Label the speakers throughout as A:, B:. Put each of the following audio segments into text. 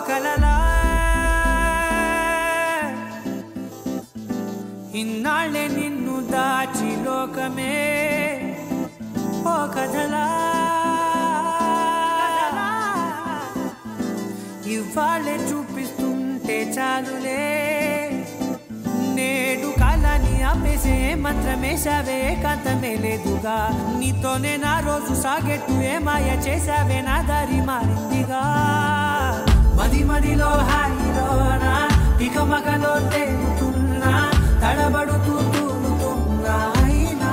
A: కలలా ఇన్నాళ్ళే నిన్ను దాచి లోకమే ఓ కథలా ఇవాళ్ళే చూపిస్తుంటే చాలులే నేడు కాలాన్ని ఆపేసే మంత్రమేశావే కాంతమే లేదుగా నీతోనే నా రోజు సాగెట్టు ఏ మాయ చేశావే నా దారి మారిందిగా మది మదిలో హాయిలోనా ఇక మగలో తేలుతున్నా తడబడుతూ తూలుతున్నా అయినా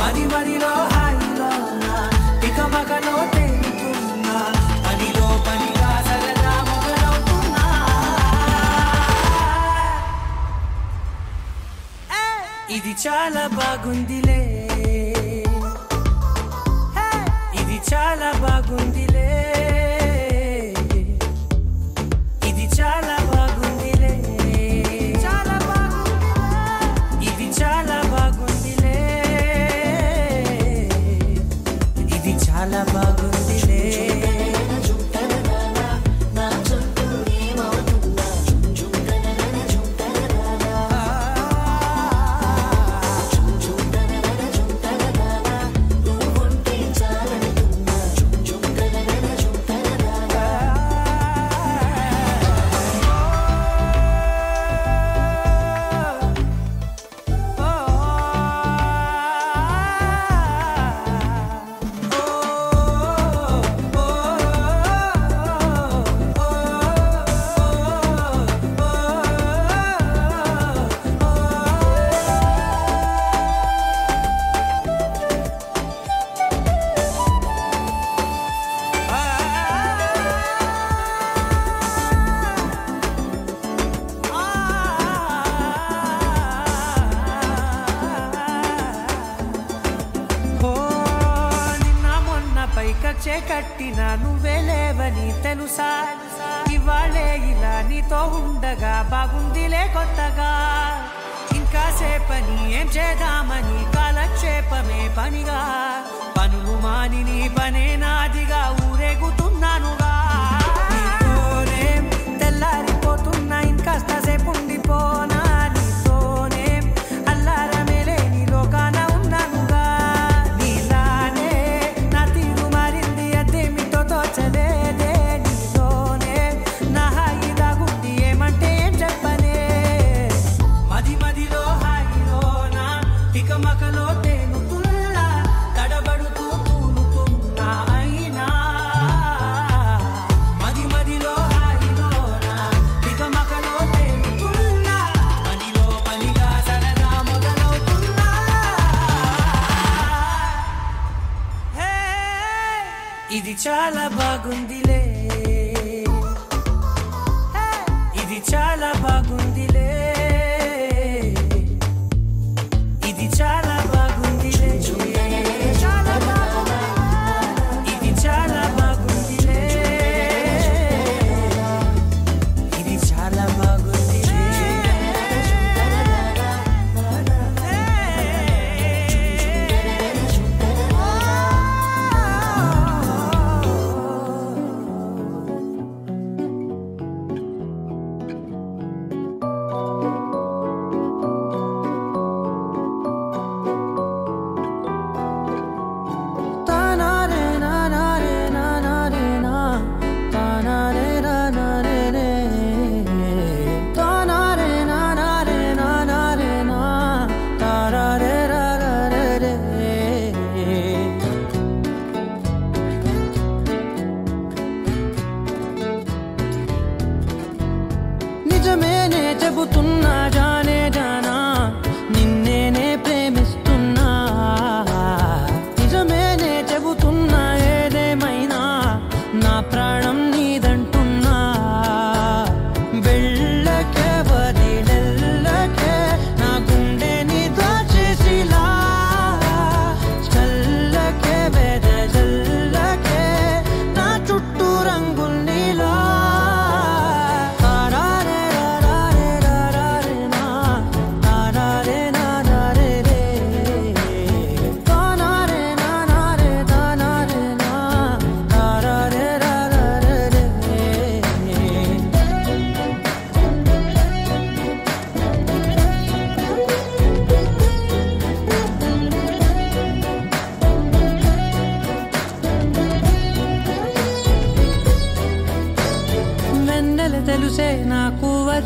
A: మది మదిలో హాయిలోనా ఇక మగలో తేలుతున్నా పనిలో పనిగా సరదా మొదలవుతున్నా ఇది చాలా బాగుందిలే ఇది చాలా బాగుందిలే ఇది చాలా బాగుందిలే చాలా బాగుంది ఇది చాలా బాగుందిలే ఇది చాలా బాగుందిలే కచ్చే కట్టినా నువ్వే లేవని తెలుసా ఇవాళే ఇలా నీతో ఉండగా బాగుందిలే కొత్తగా ఇంకా సేపని ఏం చేద్దామని కాలక్షేపమే పనిగా పనులు మాని నీ పనే నాదిగా ఊరేగుతున్నానుగా నీతోనే తెల్లారిపోతున్నా ఇంకాస్త సేపు ఉండిపోనా నీతోనే అల్లారమే లేని లోకాన ఉన్నానుగా నీలానే నా తీరు మారింది అదేమిటో తోచలేదే నీతోనే నా హాయి దాగుంది ఏమంటే ఏం చెప్పనే మది మదిలో హాయిలోనా ఇక మకలో తేలుతున్నా తడబడుతూ తూలుతున్నా అయినా మది మదిలో హాయిలోనా ఇక మకలో తేలుతున్నా పనిలో పనిగా సరదా మొదలవుతున్నా హే ఇది చాలా బాగుందిలే ఇది చాలా బాగుందిలే ఇది చాలా బాగుందిలే చాలా బాగుంది ఇది చాలా బాగుందిలే ఇది చాలా బాగుందిలే నిజమేనే చెబుతున్నా జానే జానా నిన్నేనే ప్రేమిస్తున్నా నిజమేనే చెబుతున్నా ఏదేమైనా నా ప్రాణం నీదంటున్నా వెళ్ళకే వదిలెల్లకే నా గుండెని దాచేసిలా చల్లకే వెదజల్లకే నా చుట్టూ రంగుల్నిలా తారారే రారే రారే నా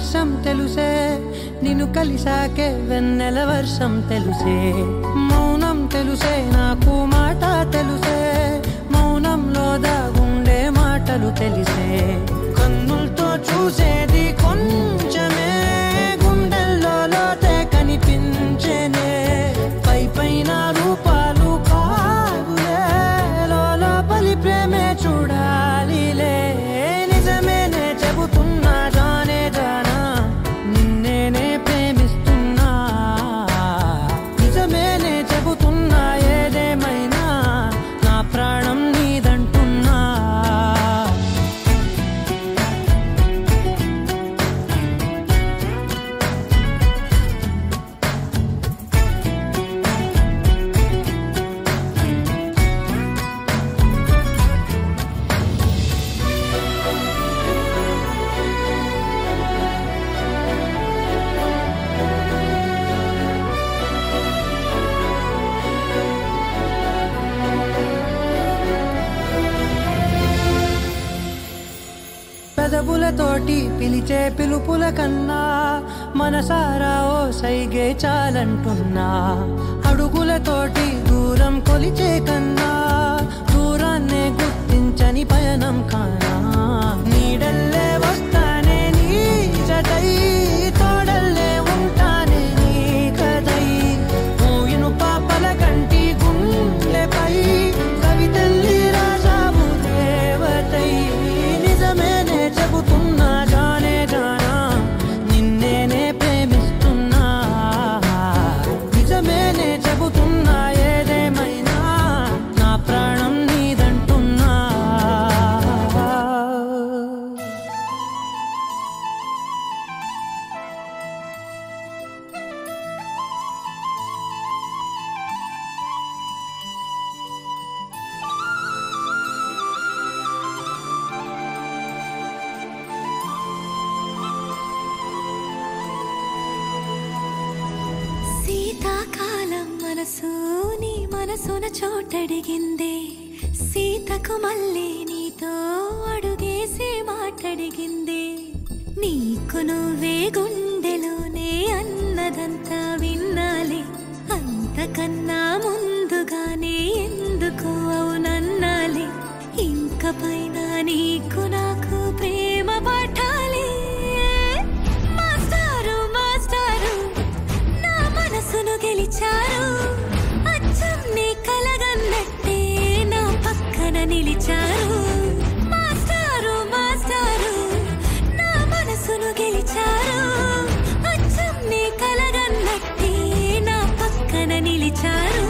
A: వర్షం తెలుసే, నిన్ను కలిసాకే వెన్నెల వర్షం తెలుసే. మౌనం తెలుసే నాకు మాట తెలుసే, మౌనంలో దాగుండే మాటలు తెలిసే. కన్నులతో చూసేది కొంచెమే, గుండెల్లో లోతే కనిపించేనే. పై పైన రూపాలు కాదులే, లోపలి ప్రేమే చూడాలిలే. నిజమేనే చెబుతున్నా జానే జానా, నిన్నేనే ప్రేమిస్తున్నా. నిజమేనే చెబుతున్నా ఏదేమైనా, నా ప్రాణం నీదంటున్నా. పెదవులతోటి పిలిచే పిలుపుల కన్నా, మనసారా ఓ సైగే చాలంటున్నా. అడుగులతోటి దూరం కొలిచే కన్నా, దూరాన్నే గుర్తించని పయనం కానా. నీడల్లే వస్తానే నీ జతై, తోడల్లే ఉంటానే నీ కథై. ఊయను పాపల కంటి గుండెపై, కవితల్లి రాజావు దేవతై. నిజమేనే చెబుతున్నా జానే జానా, నిన్నేనే ప్రేమిస్తున్నా. నిజమేనే చెబుతున్నా ఏదేమైనా, నా ప్రాణం నీదంటున్నా.
B: శీతాకాలం మనసు నీ మనసున చోటడిగిందే. సీతకు మళ్ళీ నీతో అడుగేసి మాటడిగిందే. నీకు నువ్వే గుండెలోనే అన్నదంతా విన్నాలే. అంతకన్నా ముందుగానే ఎందుకు అవునన్నాలే. ఇంక పైన నీకు నాకు ప్రేమ పాఠాలే. మాస్టారు మాస్టారు నా మనసును గెలిచారు. అచ్చం నీ కలగన్నట్టే నా పక్కన నిలిచారు. మాస్టారు మాస్టారు నా మనసును గెలిచారు. అచ్చం నీ కలగన్నట్టే నా పక్కన నిలిచారు.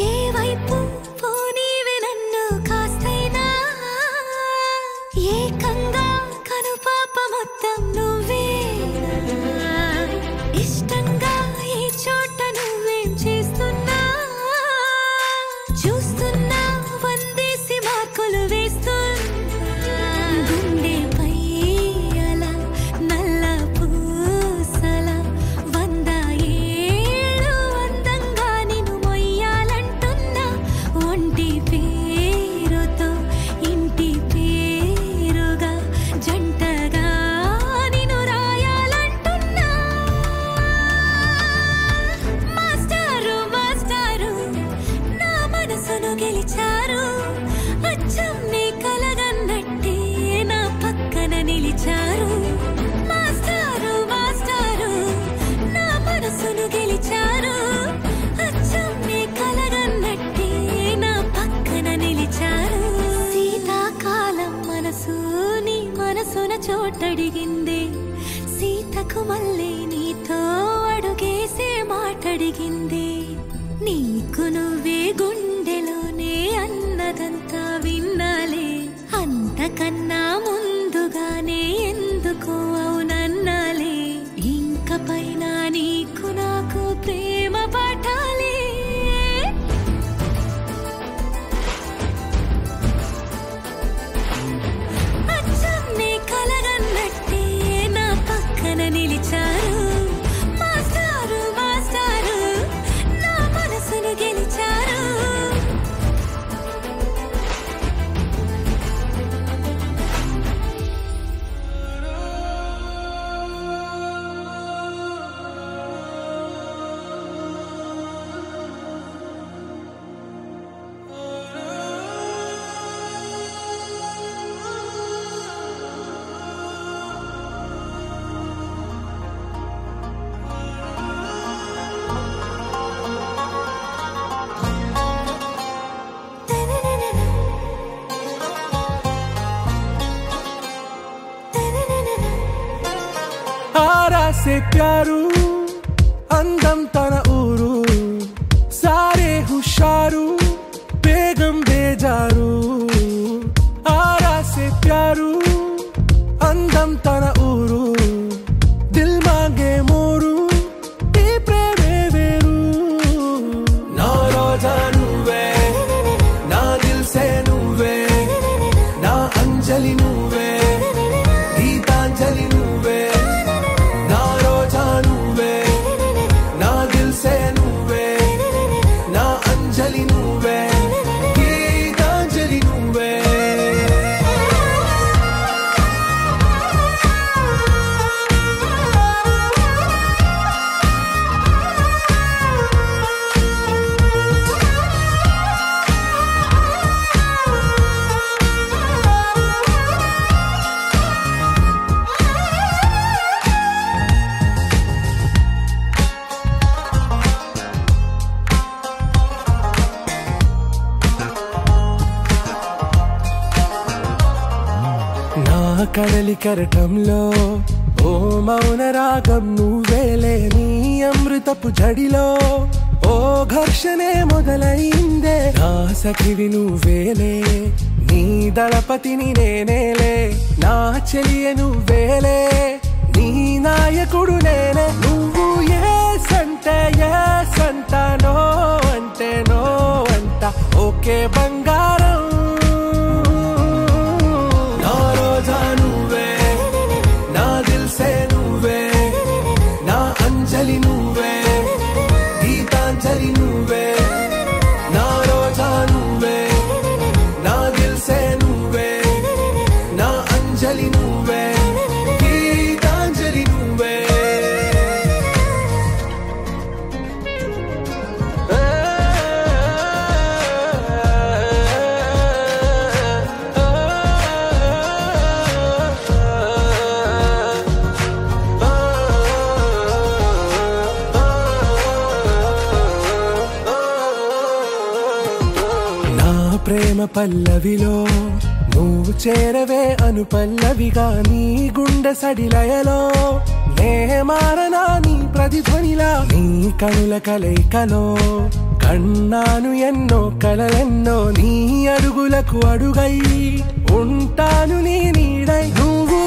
B: ఏ వైపు పోనీవి నన్ను కాస్తైనా, ఏకంగా కనుపాప మొత్తం నువ్వే. ఇష్టంగా ఈ చోట నువ్వేం చేస్తున్నా, చూస్తున్నా వందేసి మార్కులు వేస్తున్నా. గుండెపై అలా నల్ల పూసల 100 ఏళ్ళు అందంగా నిన్ను మొయ్యాలంటున్నా. ఒంటి పేరుతో ఇంటి పేరుగా జంటగా నిన్ను రాయాలంటున్నా. మాస్టారు మాస్టారు నా మనసును గెలిచారు. అచ్చం నీ కలగన్నట్టే నా పక్కన నిలిచారు. మాస్టారు మాస్టారు నా మనసును గెలిచారు. అచ్చం నీ కలగన్నట్టే నా పక్కన నిలిచారు. శీతాకాలం మనసు నీ మనసున చోటడిగిందే. సీతకు మళ్ళీ నీతో అడుగేసే అడిగింది నీకు నువ్వే గుండెలోనే అన్నదంతా విన్నాలే అంతకన్నా ముందుగానే ఎందుకు అవునన్నాలే ఇంక పైన నీకు నాకు ప్రేమ పాఠాలే అచ్చం నీ కలగన్నట్టే నా పక్కన నిలిచారు మాస్టారు మాస్టారు నా మనసును గెలిచారు
C: आरा से प्यारू अंदम तन ऊरू सारे हुशारू बेगम बेजारू आरा से प्यारू अंदम तन ऊरू दिल मांगे मोरू ई प्रेमे वेरू ना रोजा नुवे ना दिल से नुवे ना अंजलि नुवे गीतांजलि नुवे కడలి కరటంలో ఓ మౌన రాగం నువ్వేలే నీ అమృతపు జడిలో ఓ ఘర్షణే మొదలైందే నా సఖివి నువ్వేలే నీ దళపతిని నేనేలే నా చెలియ నువ్వేలే నీ నాయకుడు నేనే నువ్వు ఏ సంట నో అంటే నో అంట ఓకే బంగారం अंजलि नुवे गीतांजलि नुवे ना रोजा नुवे ना दिल से नुवे ना अंजलि नुवे गीतांजलि नुवे ప్రేమ పల్లవిలో నువ్వు చేరవే అను పల్లవిగా నీ గుండె సడిలయలో నే మారనా నీ ప్రతిధ్వనిలా నీ కనుల కలయికలో కన్నాను ఎన్నో కలలెన్నో నీ అడుగులకు అడుగై ఉంటాను నీ నీడై నువ్వు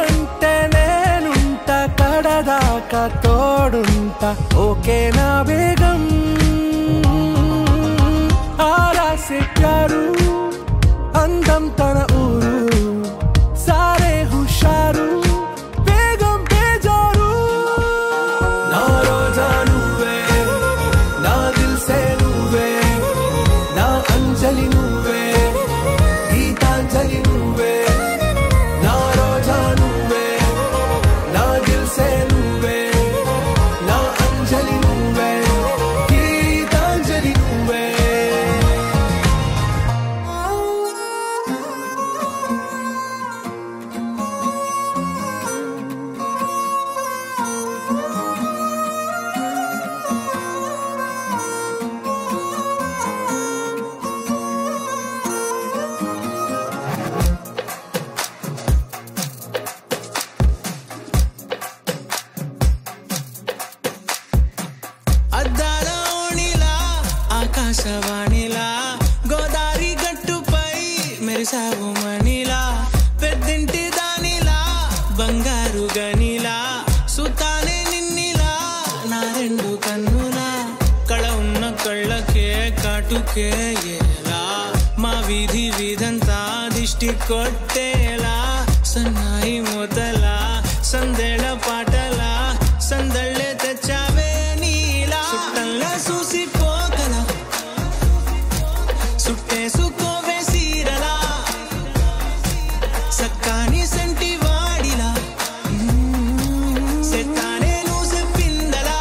C: అంటే నేనుంట కడదాకా తోడుంటా ఓకే నా బేగం आरा से प्यारू अंदम तन ऊरू सारे हुशारू बेगम बेजारू ना रोजा नुवे ना दिल से नुवे ना अंजलि नुवे गीतांजलि नुवे ना रोजा नुवे ना दिल से नुवे ना अंजलि नुवे गीतांजलि नुवे
A: ఆకాశవాణిలా గోదారి గట్టుపై మెరిసావు మణిలా పెద్దింటి దానిలా బంగారు గనిలా సుతానే నిన్నిలా నా రెండు కన్నులా కళ ఉన్న కళ్ళకే కాటుకే ఎలా మా వీధి వీధంతా దిష్టి కొట్టేలా సన్నాయి మొదలా సందేళ పాటలా సందళ్ళే తెచ్చావే నీలా సుట్టల్లా చూసిపోగల సుట్టేసుకోవే సీరలా సక్కాని సంటి వాడిలా సెత్తానే నువ్వు చెప్పిందలా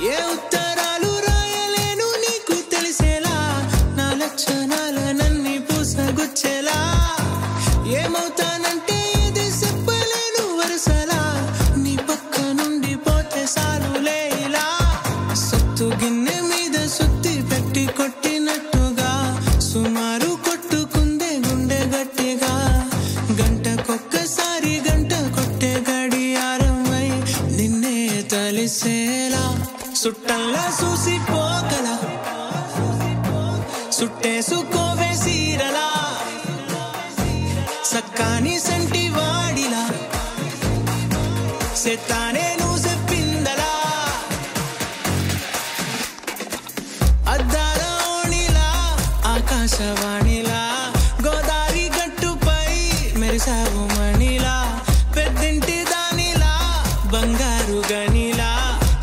A: ఏ ఉత్తరాలు రాయలేను నీకు తెలిసేలా నా లక్షణాలనన్నీ పూసగుచ్చేలా ఏమవుతానంటే ఇది చెప్పలేను వరుసలా నీ పక్క నుండి పోతే సాలులే ఇలా సత్తు గిన్నె మీద సుత్తి పెట్టి కొట్టినట్టుగా సుమారు కొట్టుకుందే గుండె గట్టిగా గంటకొక్కసారి గంట కొట్టే గడియారమై నిన్నే తలిసేలా సుట్టల్లా చూసిపోగల సుట్టేసుకోవే సీరలా సక్కాని సంటి వాడిలా సెత్తానే నువ్వు చెప్పిందలా అద్దాల ఓణిలా ఆకాశవాణిలా గోదారి గట్టుపై మెరిసావు మణిలా పెద్దింటి దానిలా బంగారు గనిలా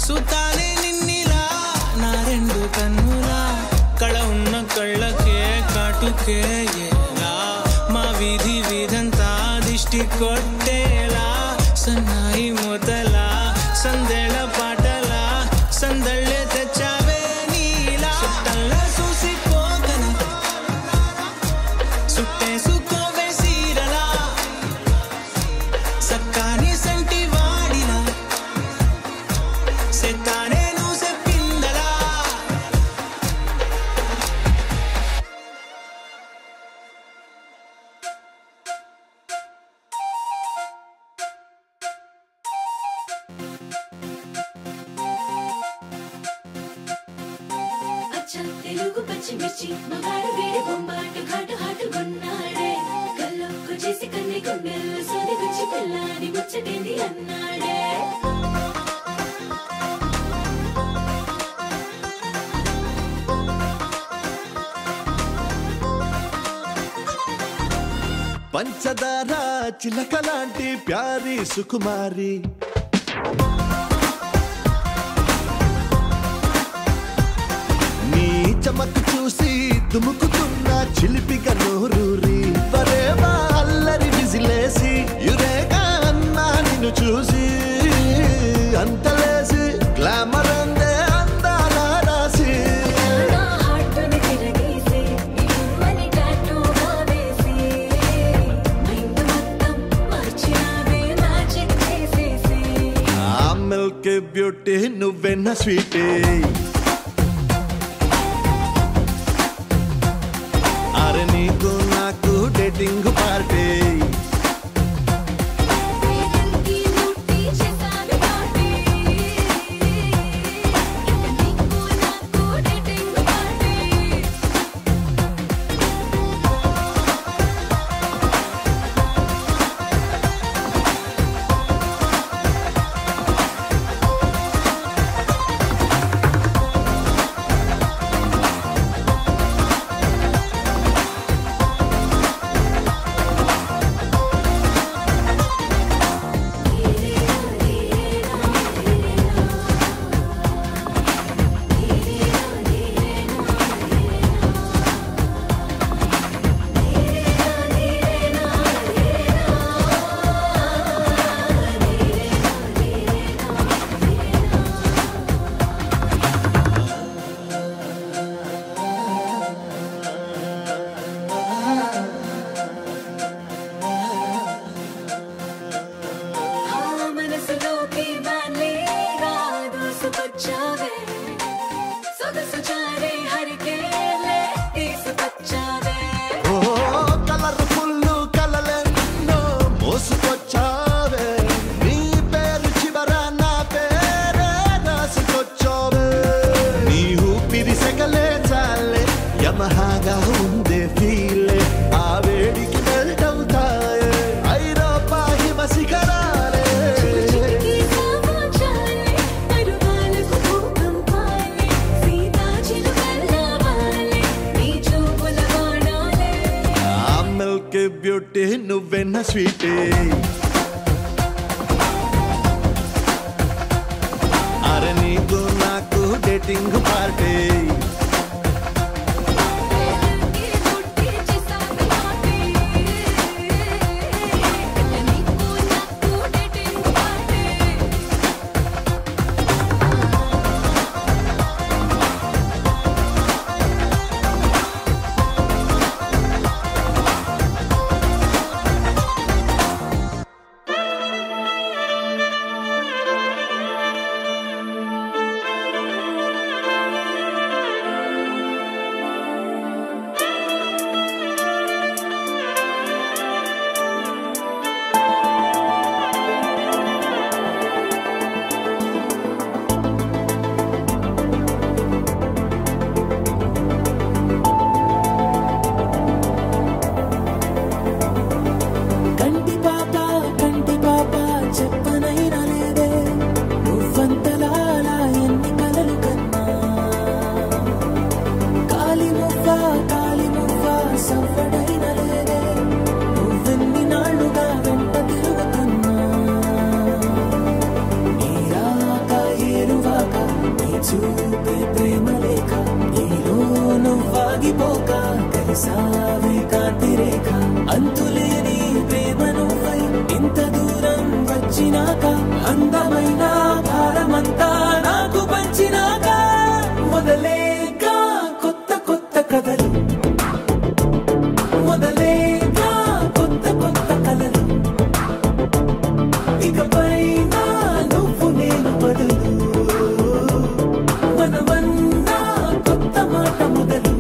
A: సుతానే నిన్నిలా నా రెండు కన్నులా కళ ఉన్న కళ్ళకే కాటుకే ఎలా మా వీధి వీధంతా దిష్టి కొట్టేలా సన్నాయి మొదలా సందేళ పాటలా సందళ్ళే తెచ్చావే నీలా సుట్టల్లా చూసిపోగల సుట్టేసుకోవే సీరలా సక్కాని సంటి వాడిలా సెత్తానే నువ్వు చెప్పిందలా
B: అచ్చా తెలుగు పచ్చిమిర్చి మగాడు వేడి బొంబాటు ఘాటు హాటు కొన్నాడే కళ్ళొక్కు చేసి కన్నె గుండెల్లో సోది గుచ్చి పిల్లాని ముచ్చటేంది అన్నాడే
C: పంచదార చిలకలాంటి ప్యారి సుకుమారి నీ చమకు చూసి దుముకుతున్న చిలిపిగా నోరూరి పరేవా అల్లరి విజిలేసి యురేగా అన్నా నిన్ను చూసి అంతలేసి గ్లామర్ అందే అందాల రాసి
B: నా హార్ట్ని తిరగేసి ఇమ్మని టాటూగా వేసి మైండ్ మొత్తం మార్చినావే మ్యాజిక్ చేసేసి
C: ఆ మిల్క్ బ్యూటీ నువ్వెన్న స్వీటే అరే నీకు నాకు డేటింగ్ పార్టీ
B: వేదంకి నూటి చేసావి పార్టీ నీకు నాకు డేటింగ్ పార్టీ
C: వెన్న స్వీటే అరే నీకు నాకు డేటింగ్ పార్టీ అంతులేని ప్రేమను ఇంత దూరం వచ్చినాక అందమైన భారమంతా నాకు పంచినాక మొదలేక కొత్త కొత్త కథలు మొదలేక కొత్త కొత్త కలలు ఇకపైన నువ్వు నేను బదులు మనమన్నా కొత్త మాట మొదలు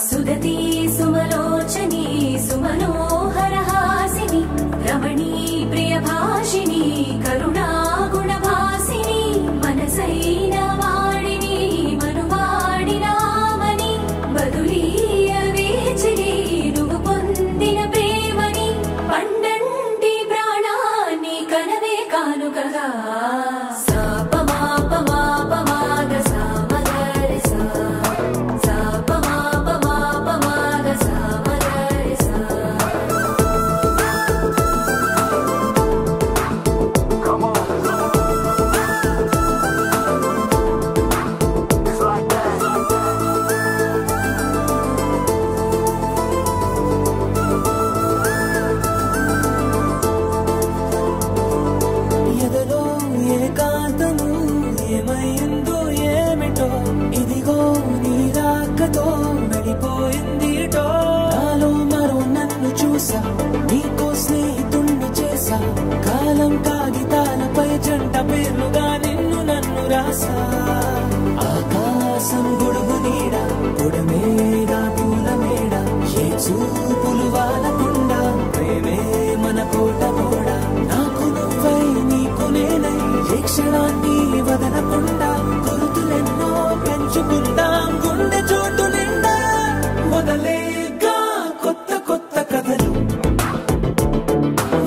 B: సుదతి సుమలోచని సుమనోహరహాసిని రమణీ ప్రియభాషిణి కరుణా గుణభాసిని మనసైన వాడిని మనువాడినామని బదులీయ వేచిని నువ్వు పొందిన ప్రేమని పండంటి ప్రాణాన్ని కనవే కానుకగా ఇదిగో నీ రాకతో వెళ్ళిపోయిందిటో నాలో మరో నన్ను చూసా నీకో స్నేహితుణ్ణి చేసా కాలం కాగితాలపై జంట పేర్లుగా నిన్ను నన్ను రాసా ఆకాశం గొడుగు నీడ పొడమేగా పూల మేడ ఏ చూపులు వాలకుండా ప్రేమే మన కోట గోడ నాకు నువ్వై నీకు నేనై ఏ క్షణాన్ని వదలకుండా గుర్తులెన్నో పెంచుకుందాం గుండె చోటు నిండా మొదలేగా కొత్త కొత్త కథలు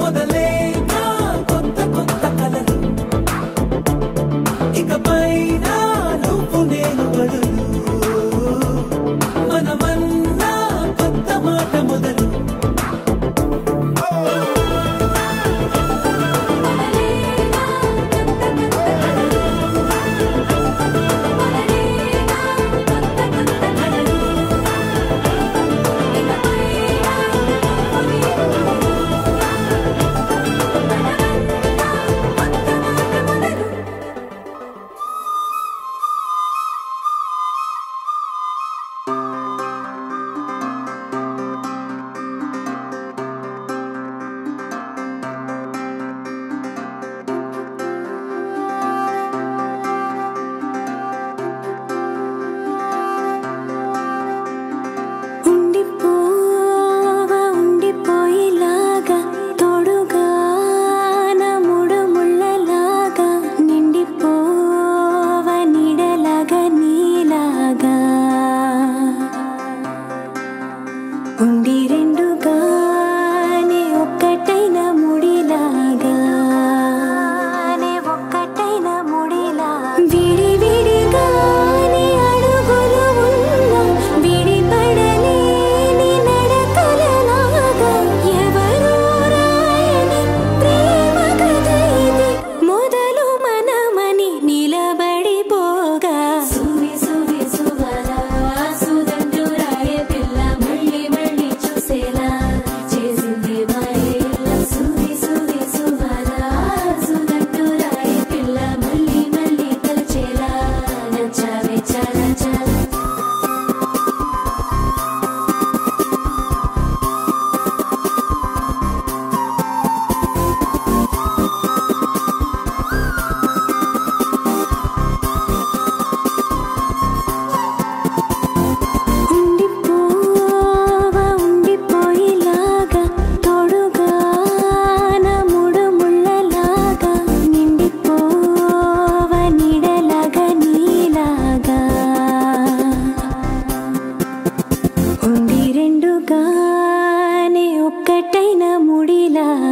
B: మొదలేగా కొత్త కొత్త కలలు ఇకపైన నువ్వు నేను బదులు మనమన్నా కొత్త మాట మొదలు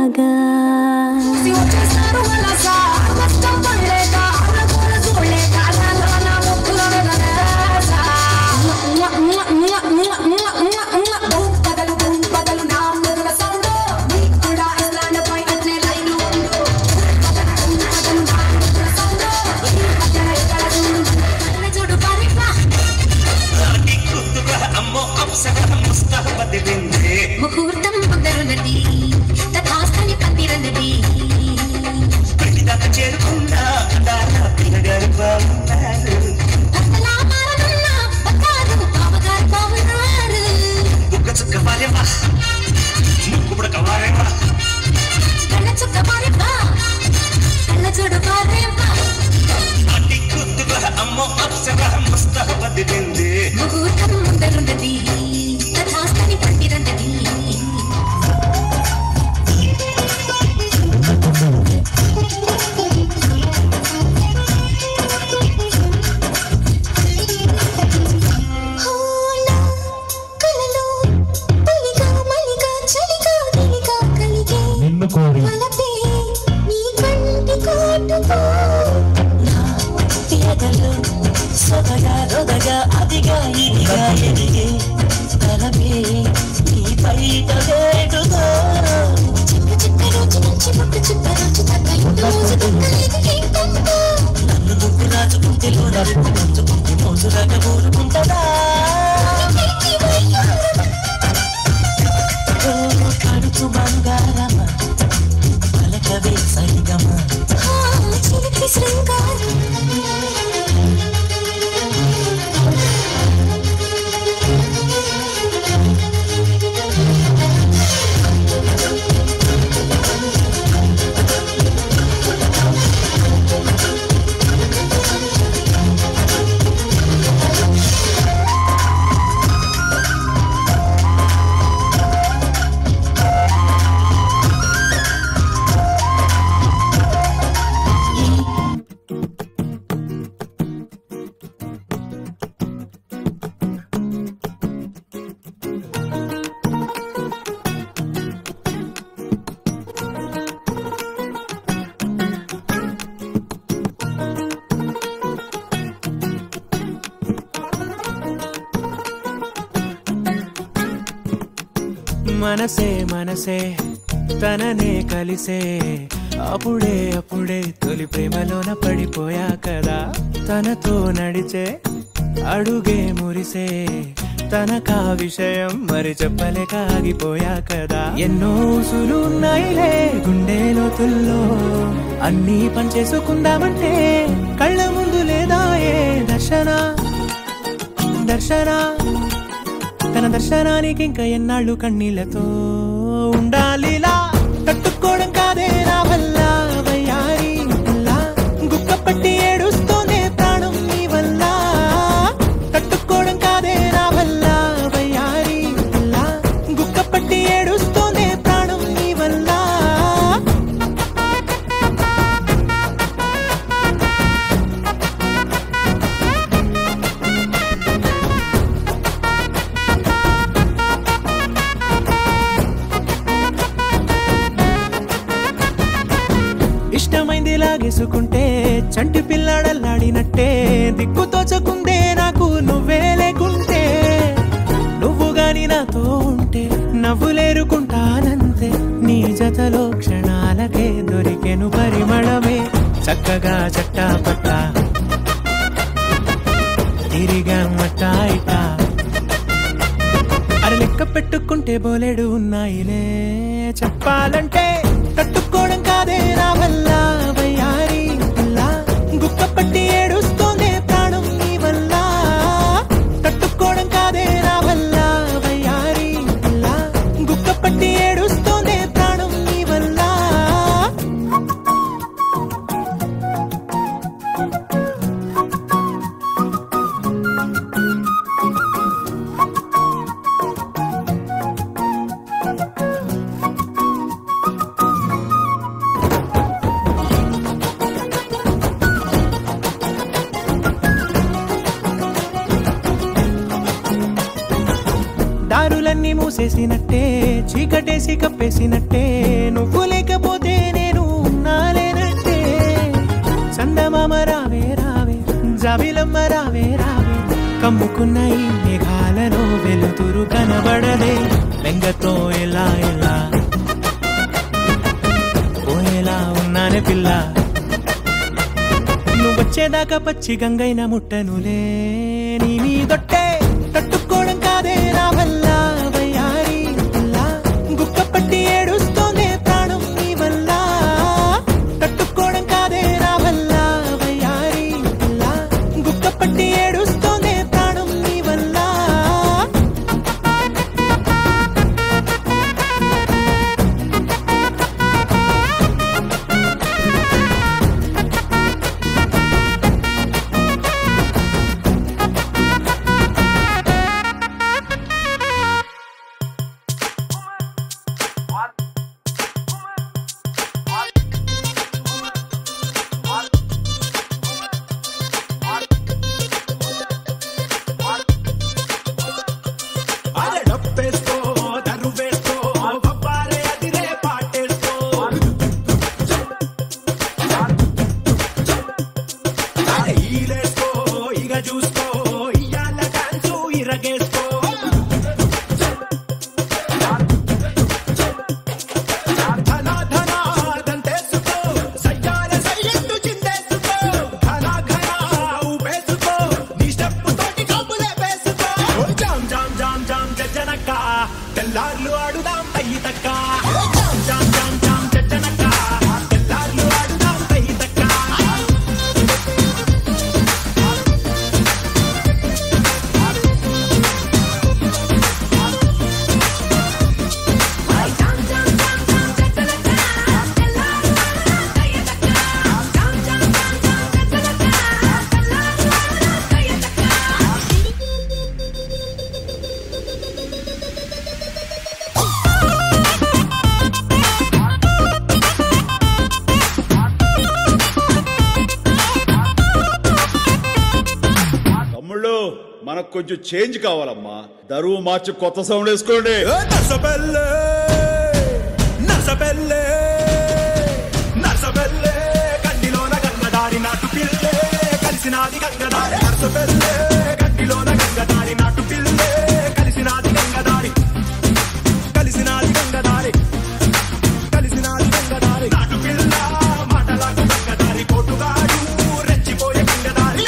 B: లాగా ముహూర్తం పొందరున్నది తథాస్థని పందిరన్నది చేరుకున్నా ముహూర్తం ముందరున్నది తథాస్థని పందిరన్నది
D: సొదగా అదిగా ఇదిగా ఎదిగే తలమే నీ బయట వేడుగా నన్ను నువ్వు రాజుకుంటే రాజుకుంటే మోసులాగా ఊరుకుంటదా కడుపు బంగారమ పలకవే సరిగమ శృంగారం
A: మనసే మనసే తననే కలిసే అప్పుడే అప్పుడే తొలి ప్రేమలోన పడిపోయా కదా తనతో నడిచే అడుగే మురిసే తనకా విషయం మరి చెప్పలేక ఆగిపోయా కదా ఎన్నో ఊసులు ఉన్నాయిలే గుండె లోతుల్లో అన్నీ పనిచేసుకుందామంటే కళ్ళ ముందు లేదా ఏ దర్శన తన దర్శనానికి ఇంకా ఎన్నాళ్ళు కన్నీళ్లతో ఉండాలిలా తట్టుకోవడం కాదే నా వల్ల వయ్యారి గుక్క పట్టి ఏడుస్తూనే ప్రాణం నీ వల్ల తట్టుకోవడం కాదే నా వల్ల వయ్యారి గుక్క పట్టి ఏడుస్తూనే ప్రాణం నీ వల్ల ఇష్టమైంది లాగేసుకుంటే చంటి పిల్లాడల్లాడినట్టే దిక్కు తోచకుందే నాకు నువ్వే లేకుంటే నువ్వు గాని నాతో ఉంటే నవ్వులేరుకుంటానంతే నీ జతలో క్షణాలకే దొరికెను పరిమళమే చక్కగా చట్టా పట్టా తిరిగా మట్టా ఇటా అరే లెక్క పెట్టుకుంటే బోలెడు ఉన్నాయిలే చెప్పాలంటే తట్టుకోవడం కాదే నా వల్ల వయ్యారి గుక్క పట్టి ఏడుస్తూనే ప్రాణం నీ వల్ల తట్టుకోవడం కాదే నా వల్ల వయ్యారి గుక్క పట్టి ఏడుస్తూనే ప్రాణం నీ వల్ల మూసేసినట్టే చీకటేసి కప్పేసినట్టే నువ్వు లేకపోతే నేను ఉన్నాలేనట్టే చందమామ రావే రావే జాబిలమ్మ రావే రావే కమ్ముకున్న ఈ మేఘాలలో వెలుతురు కనబడదే బెంగతో ఎలా ఎలా పోయేలా ఉన్నానే పిల్ల నువ్వు వచ్చేదాకా పచ్చి గంగైన ముట్టనులే నీ మీదొట్టే తట్టుకోవడం కాదే నా వల్ల వయ్యారి పిల్ల గుక్క పట్టి ఏడుస్తోందే ప్రాణం నీ వల్ల తట్టుకోవడం కాదే నా వల్ల వయ్యారి పిల్ల గుక్క పట్టి ఏడుస్తోందే ప్రాణం నీ వల్ల తెల్లార్లు ఆడుదాం తయ్యి తక్క జామ్ జామ్ జామ్ జామ్ జనక తెల్లార్లు ఆడుదాం తయ్యి తక్క
E: మనకు కొంచెం చేంజ్ కావాలమ్మా దరువు మార్చి కొత్త సౌండ్ వేసుకోండి నర్సబెల్లే గడ్డిలోన గంగదారి నాటు పిల్లే కలిసినాది గంగదారి నర్సబెల్లే గడ్డిలోన గంగదారి నాటు పిల్లే కలిసినాది గంగదారి కలిసినాది గంగదారి కలిసినాది గంగదారి నాటు పిల్ల మాటలాకు గంగదారి పోటుగాడు రెచ్చిపోయే గంగదారి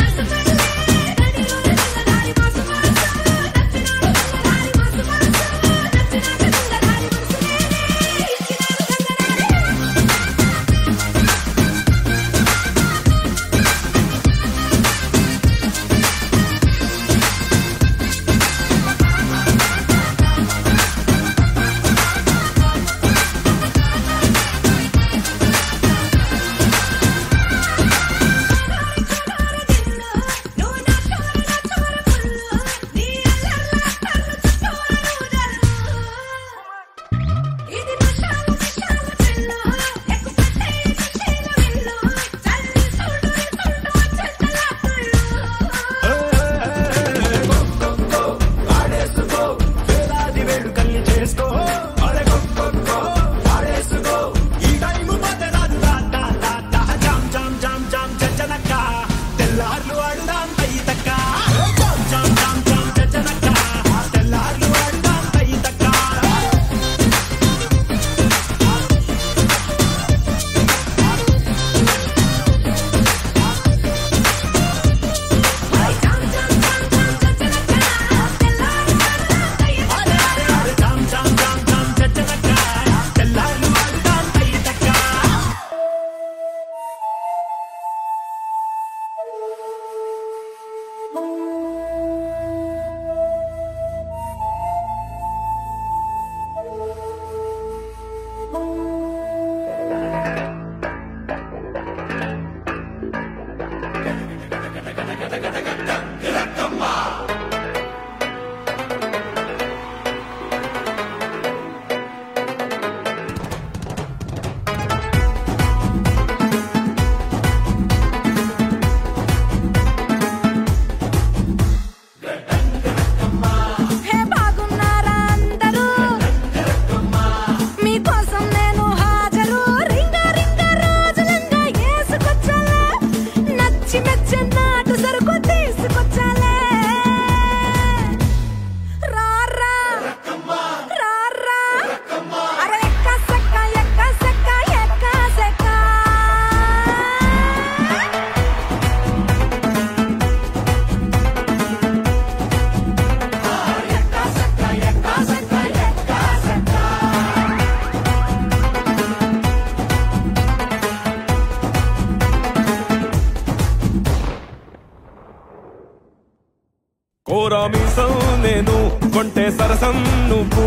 F: కోరా మీసం నేను కొంటే సరసం నువ్వు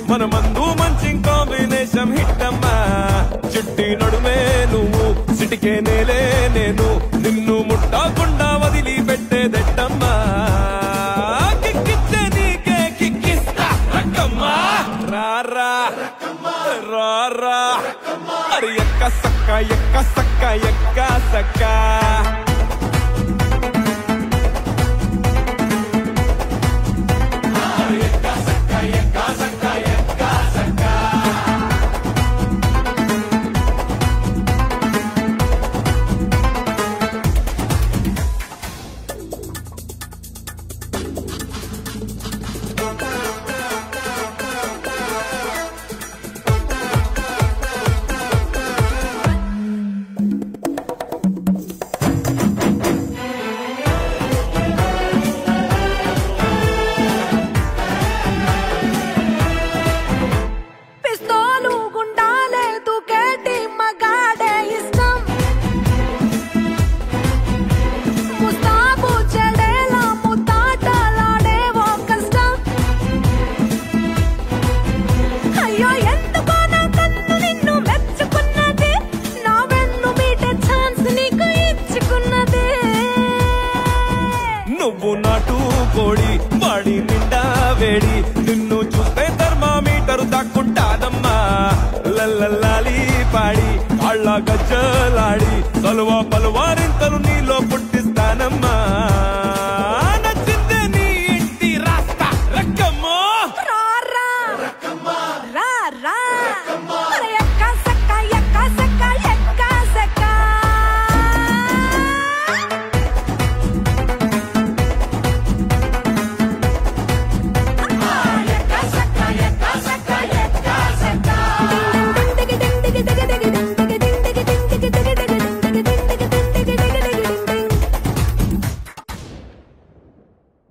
F: మన మందు మంచి కాంబినేషన్ హిట్ అమ్మా చిట్టి నడుమే నువ్వు సిటికే నేలే నేను నిన్ను ముట్టకుండా వదిలి పెట్టేదెట్టమ్మా కిక్కిచ్చే నీకే కిక్కిస్తా రక్కమ్మా రారా రారా అరే ఎక్క సక్క ఎక్క సక్క ఎక్క సక్క నువ్వు నాటు కోడి వాడి నిండా వేడి నిన్ను చూస్తే థర్మామీటర్ దాక్కుంటాదమ్మా లల్లల్లాలి పాడి కాళ్ళ గజ్జలాడి సలువా పలువారింతలు నీలో పుట్టిస్తానమ్మా